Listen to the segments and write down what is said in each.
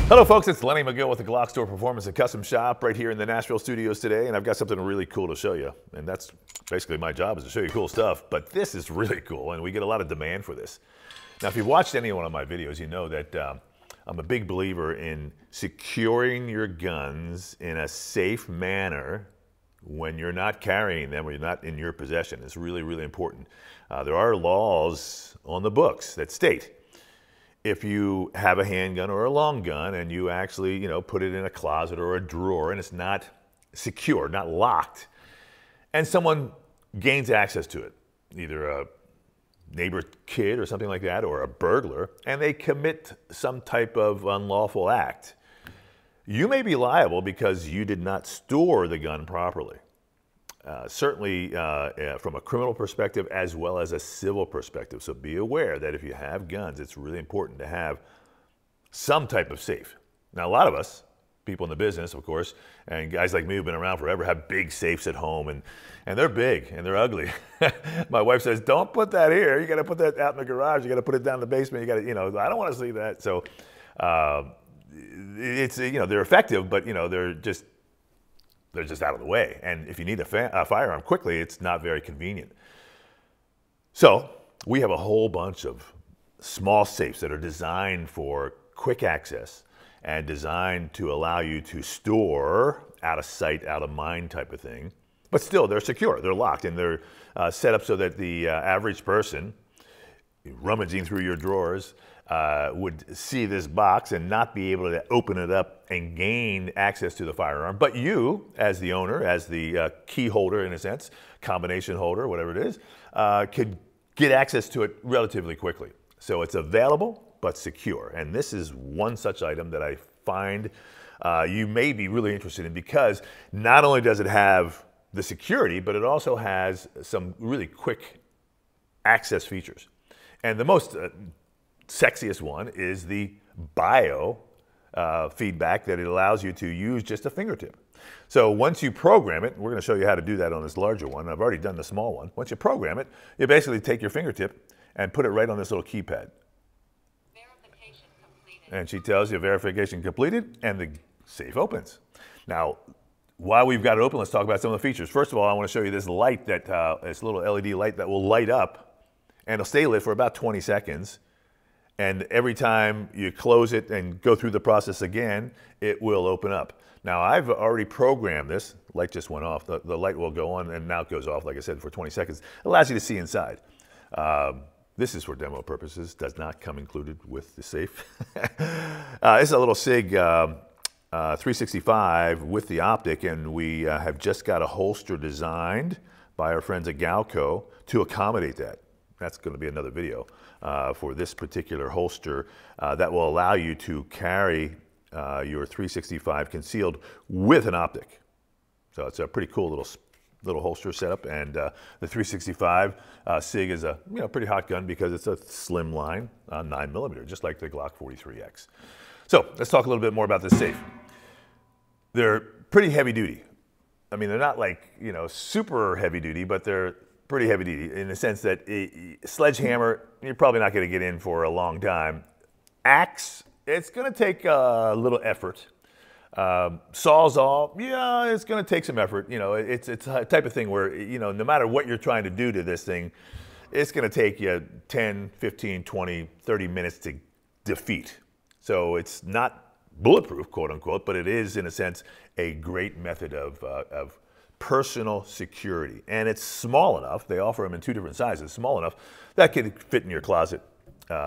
Hello folks, it's Lenny Magill with the GlockStore Performance and Custom Shop right here in the Nashville studios today, and I've got something really cool to show you. And that's basically my job, is to show you cool stuff, but this is really cool and we get a lot of demand for this. Now if you've watched any one of my videos, you know that I'm a big believer in securing your guns in a safe manner when you're not carrying them or you're not in your possession. It's really, really important. There are laws on the books that state if you have a handgun or a long gun and you actually, put it in a closet or a drawer and it's not secure, not locked, and someone gains access to it, either a neighbor kid or something like that, or a burglar, and they commit some type of unlawful act, you may be liable because you did not store the gun properly. Certainly from a criminal perspective as well as a civil perspective. So be aware that if you have guns, it's really important to have some type of safe. Now, a lot of us, people in the business, of course, and guys like me who've been around forever, have big safes at home, and they're big and they're ugly. My wife says, don't put that here. You got to put that out in the garage. You got to put it down in the basement. You got to, I don't want to see that. So it's, they're effective, but, they're just out of the way. And if you need a firearm quickly, it's not very convenient. So we have a whole bunch of small safes that are designed for quick access and designed to allow you to store out of sight, out of mind type of thing. But still, they're secure, they're locked, and they're set up so that the average person rummaging through your drawers would see this box and not be able to open it up and gain access to the firearm. But you, as the owner, as the key holder in a sense, combination holder, whatever it is, could get access to it relatively quickly. So it's available but secure. And this is one such item that I find you may be really interested in, because not only does it have the security, but it also has some really quick access features. And the most sexiest one is the bio feedback that it allows you to use just a fingertip. So once you program it, we're going to show you how to do that on this larger one. I've already done the small one. Once you program it, you basically take your fingertip and put it right on this little keypad. Verification completed. And she tells you verification completed, and the safe opens. Now, while we've got it open, let's talk about some of the features. First of all, I want to show you this light, this little LED light that will light up, and it'll stay lit for about 20 seconds. And every time you close it and go through the process again, it will open up. Now, I've already programmed this. Light just went off. The light will go on, and now it goes off, like I said, for 20 seconds. It allows you to see inside. This is for demo purposes. Does not come included with the safe. This is a little SIG 365 with the optic, and we have just got a holster designed by our friends at Galco to accommodate that. That's going to be another video for this particular holster that will allow you to carry your 365 concealed with an optic. So it's a pretty cool little holster setup, and the 365 SIG is a pretty hot gun because it's a slim line 9mm, just like the Glock 43X. So let's talk a little bit more about this safe. They're pretty heavy duty. I mean, they're not like super heavy duty, but they're pretty heavy duty in the sense that a sledgehammer, you're probably not going to get in for a long time. Axe, it's going to take a little effort. Sawzall, yeah, it's going to take some effort. It's a type of thing where, no matter what you're trying to do to this thing, it's going to take you 10, 15, 20, 30 minutes to defeat. So it's not bulletproof, quote unquote, but it is, in a sense, a great method of personal security. And it's small enough, they offer them in two different sizes, small enough that can fit in your closet,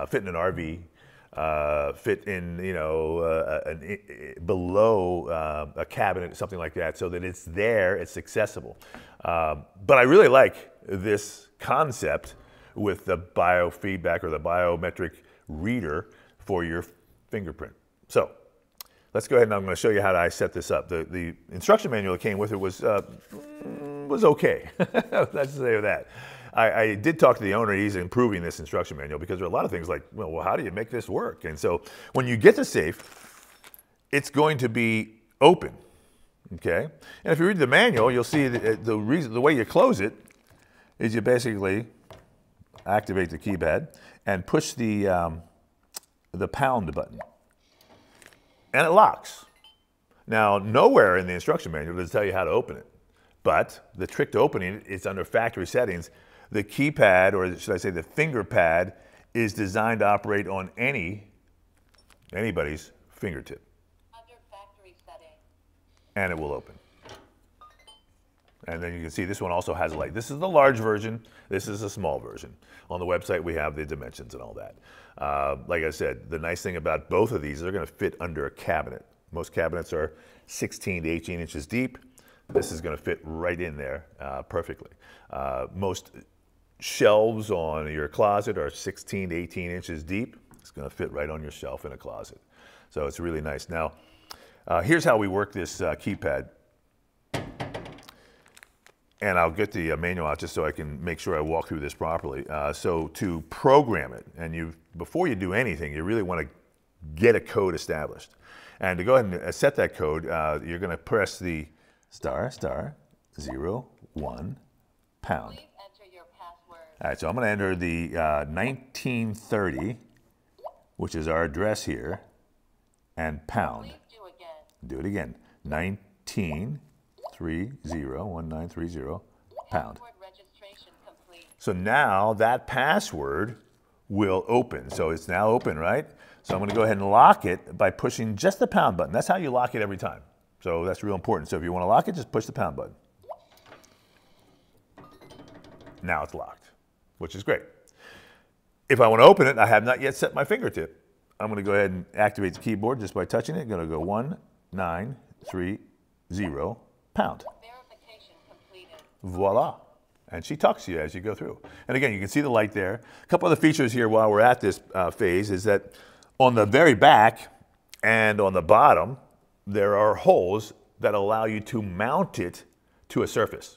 fit in an RV, fit in, below a cabinet, something like that, so that it's there, it's accessible. But I really like this concept with the biofeedback or the biometric reader for your fingerprint. So let's go ahead, and I'm going to show you how I set this up. The instruction manual that came with it was okay. Let's say that. I did talk to the owner. He's improving this instruction manual because there are a lot of things like, well, how do you make this work? And so when you get the safe, it's going to be open, okay? And if you read the manual, you'll see the way you close it is you basically activate the keypad and push the pound button. and it locks. Now, nowhere in the instruction manual does it tell you how to open it, but the trick to opening it is under factory settings. The keypad, or should I say the finger pad, is designed to operate on anybody's fingertip. Under factory settings. And it will open. And then you can see this one also has a light. This is the large version. This is a small version. On the website, we have the dimensions and all that. Like I said, the nice thing about both of these, they're going to fit under a cabinet. Most cabinets are 16 to 18 inches deep. This is going to fit right in there perfectly. Most shelves on your closet are 16 to 18 inches deep. It's going to fit right on your shelf in a closet. So it's really nice. Now, here's how we work this keypad. And I'll get the manual out just so I can make sure I walk through this properly. So to program it, and before you do anything, you really want to get a code established. And to go ahead and set that code, you're going to press the ***0 1 pound. Please enter your password. All right, so I'm going to enter the 1930, which is our address here, and pound. Please do again. Do it again. 1930, 1930, pound. Password registration complete. So now that password will open. So it's now open, right? So I'm going to go ahead and lock it by pushing just the pound button. That's how you lock it every time. So that's real important. So if you want to lock it, just push the pound button. Now it's locked, which is great. If I want to open it, I have not yet set my fingertip. I'm going to go ahead and activate the keyboard just by touching it. I'm going to go 1930, pound. Verification completed. Voila. And she talks to you as you go through. And again, you can see the light there. A couple other features here while we're at this phase is that on the very back and on the bottom, there are holes that allow you to mount it to a surface.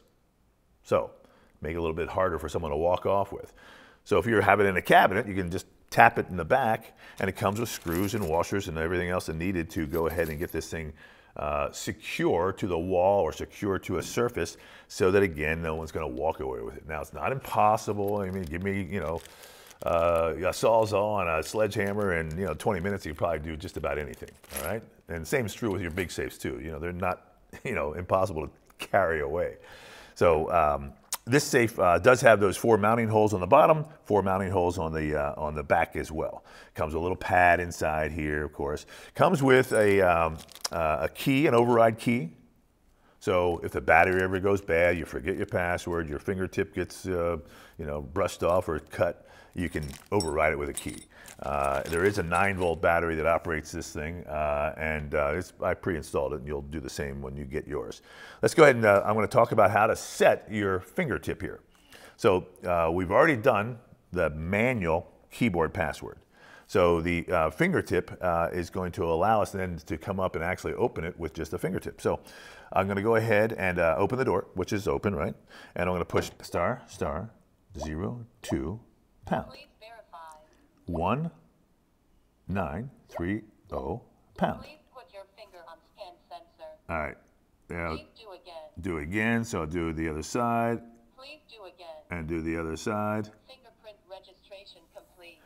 So make it a little bit harder for someone to walk off with. So if you have it in a cabinet, you can just tap it in the back, and it comes with screws and washers and everything else that needed to go ahead and get this thing secure to the wall or secure to a surface so that, again, no one's going to walk away with it. Now, it's not impossible. I mean, give me, a sawzall and a sledgehammer, and 20 minutes, you can probably do just about anything. All right, and same is true with your big safes too. They're not, impossible to carry away. So this safe does have those 4 mounting holes on the bottom, 4 mounting holes on the back as well. Comes with a little pad inside here, of course. Comes with a key, an override key. So if the battery ever goes bad, you forget your password, your fingertip gets brushed off or cut, you can override it with a key. There is a 9-volt battery that operates this thing, and I pre-installed it, and you'll do the same when you get yours. Let's go ahead and I'm going to talk about how to set your fingertip here. So we've already done the manual keyboard password. So the fingertip is going to allow us then to come up and actually open it with just a fingertip. So I'm going to go ahead and open the door, which is open, right? And I'm going to push ***02 pound. Please verify. 1930 pound. Please put your finger on scan sensor. All right. Now Please do again. do again. So I'll do the other side Please do again. and do the other side. Fingerprint registration complete.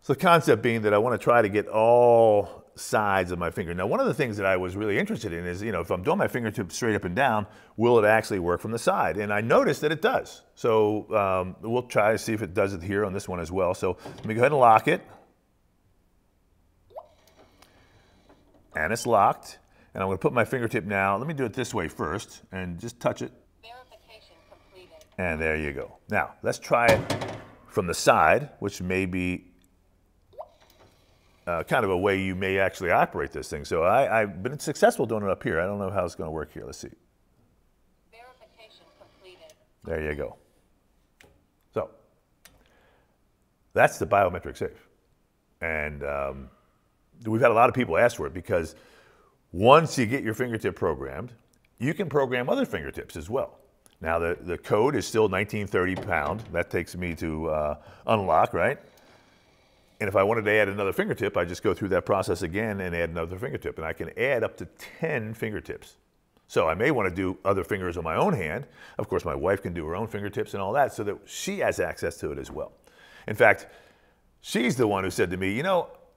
So the concept being that I want to try to get all sides of my finger. Now, one of the things that I was really interested in is, if I'm doing my fingertip straight up and down, will it actually work from the side? And I noticed that it does. So we'll try to see if it does it here on this one as well. So let me go ahead and lock it. And it's locked. And I'm going to put my fingertip now. Let me do it this way first and just touch it. Verification completed. And there you go. Now, let's try it from the side, which may be kind of a way you may actually operate this thing. So I've been successful doing it up here. I don't know how it's going to work here. Let's see. Verification completed. There you go. So that's the biometric safe. And we've had a lot of people ask for it because once you get your fingertip programmed, you can program other fingertips as well. Now, the code is still 1930 pound. That takes me to unlock, right? And if I wanted to add another fingertip, I just go through that process again and add another fingertip. And I can add up to 10 fingertips. So I may want to do other fingers on my own hand. Of course, my wife can do her own fingertips and all that so that she has access to it as well. In fact, she's the one who said to me,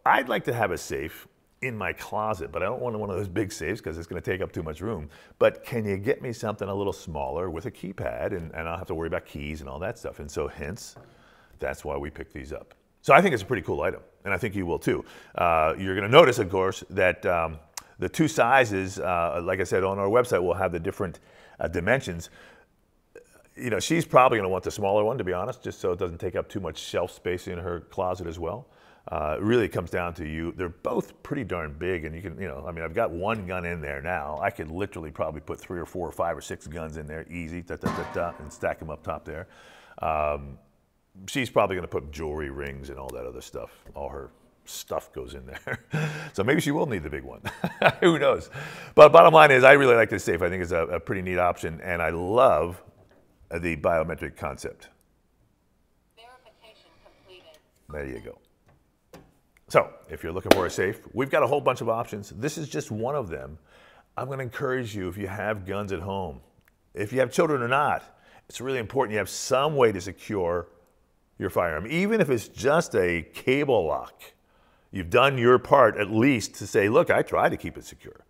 I'd like to have a safe in my closet, but I don't want one of those big safes because it's going to take up too much room. But can you get me something a little smaller with a keypad, and I don't have to worry about keys and all that stuff? And so hence, that's why we picked these up. So I think it's a pretty cool item, and I think you will too. You're going to notice, of course, that the two sizes, like I said, on our website, will have the different dimensions. You know, she's probably going to want the smaller one, to be honest, just so it doesn't take up too much shelf space in her closet as well. It really comes down to you. They're both pretty darn big, and you can, I mean, I've got one gun in there now. I could literally probably put 3 or 4 or 5 or 6 guns in there, easy, and stack them up top there. She's probably going to put jewelry, rings, and all that other stuff. All her stuff goes in there. So maybe she will need the big one. Who knows? But bottom line is, I really like this safe. I think it's a pretty neat option, and I love the biometric concept. Verification completed. There you go. So if you're looking for a safe, we've got a whole bunch of options. This is just one of them. I'm going to encourage you, if you have guns at home, if you have children or not, it's really important you have some way to secure your firearm. Even if it's just a cable lock, you've done your part at least to say, look, I tried to keep it secure.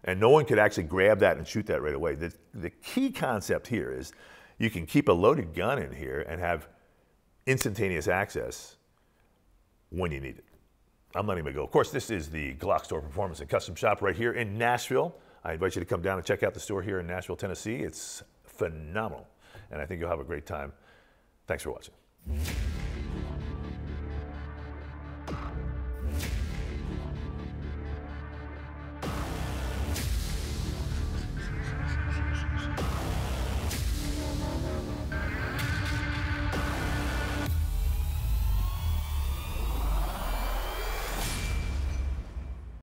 And no one could actually grab that and shoot that right away. The key concept here is you can keep a loaded gun in here and have instantaneous access when you need it. I'm Lenny Magill. Of course, this is the GlockStore Performance and Custom Shop right here in Nashville. I invite you to come down and check out the store here in Nashville, Tennessee. It's phenomenal, and I think you'll have a great time. Thanks for watching.